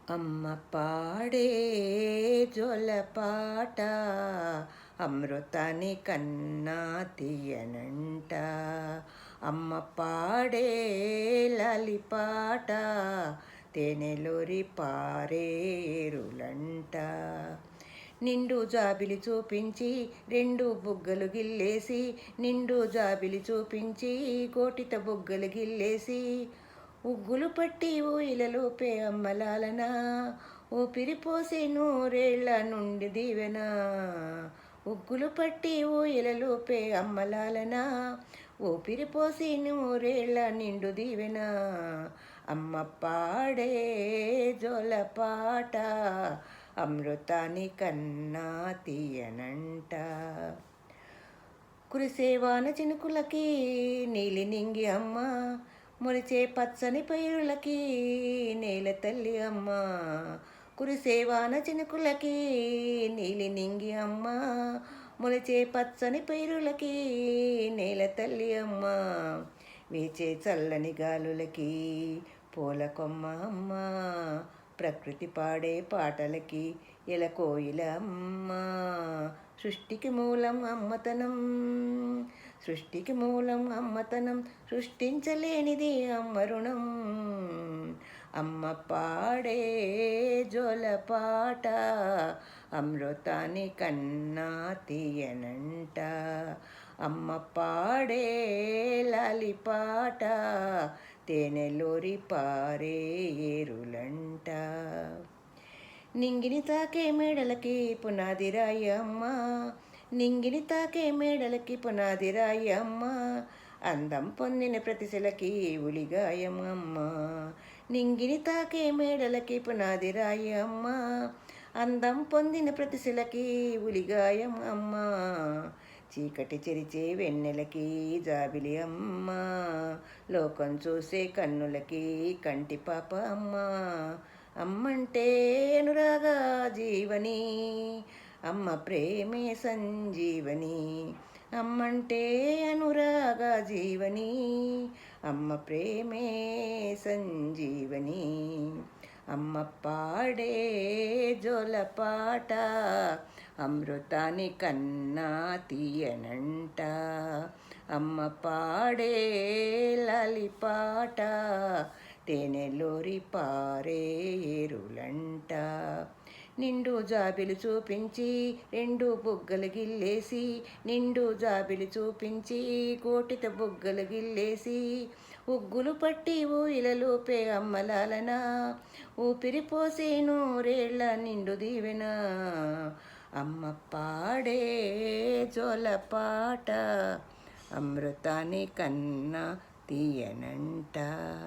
అమ్మ పాడే జోలపాట అమృతాని కన్నా తీయనంట. అమ్మ పాడే లాలిపాట తేనెలోరి పారేరులంట. నిండు జాబిలి చూపించి రెండు బుగ్గలు గిల్లేసి, నిండు జాబిలి చూపించి కోటిత బుగ్గలు గిల్లేసి, ఉగ్గులు పట్టి ఊయిలలోపే అమ్మలాలన, ఊపిరిపోసే నూరేళ్ల నుండి దీవెన. ఉగ్గులు పట్టి ఊయలలోపే అమ్మలాలన, ఊపిరిపోసి నూరేళ్ల నిండు దీవెన. అమ్మ పాడే జోలపాట అమృతాని కన్నా తీయనంట. కురిసేవాన చినుకులకి నీలి నింగి అమ్మ, మొలిచే పచ్చని పైరులకి నేల తల్లి అమ్మ. కురిసేవాన చినుకులకి నీలి నింగి అమ్మ, మొలిచే పచ్చని పైరులకి నేల తల్లి అమ్మ. వీచే చల్లని గాలులకి పూల కొమ్మ అమ్మ, ప్రకృతి పాడే పాటలకి ఎలకోయిల అమ్మ. సృష్టికి మూలం అమ్మతనం, సృష్టికి మూలం అమ్మతనం, సృష్టించలేనిది అమ్మ రుణం. అమ్మ పాడే జోలపాట అమృతాని కన్నా తీయనంట. అమ్మ పాడే లాలిపాట తేనెలోరి పారేరులంట. నింగిని తాకే మేడలకి పునాది రాయి అమ్మ, నింగిని తాకే మేడలకి పునాది రాయి అమ్మ. అందం పొందిన ప్రతిశలకి ఉలిగాయం అమ్మ, నింగిని తాకే మేడలకి పునాది రాయి అమ్మ. అందం పొందిన ప్రతిశలకి ఉలిగాయం అమ్మ. చీకటి చెరిచే వెన్నెలకి జాబిలి అమ్మ, లోకం చూసే కన్నులకి కంటి పాప అమ్మ. అమ్మంటే అనురాగ జీవని, అమ్మ ప్రేమే సంజీవని. అమ్మంటే అనురాగ జీవని, అమ్మ ప్రేమే సంజీవని. అమ్మ పాడే జోలపాట అమృతాని కన్నా తీయనంట. అమ్మ పాడే లాలిపాట తేనెలోరి పారేరులంట. నిండు జాబిలి చూపించి రెండు బుగ్గలు గిల్లేసి, నిండు జాబిలి చూపించి కోటిత బుగ్గలు గిల్లేసి, ఉగ్గులు పట్టి ఊయిలలోపే అమ్మలాలన, ఊపిరిపోసే నూరేళ్ల నిండు దీవెన. అమ్మ పాడే జోలపాట అమృతాని కన్నా తీయనంట.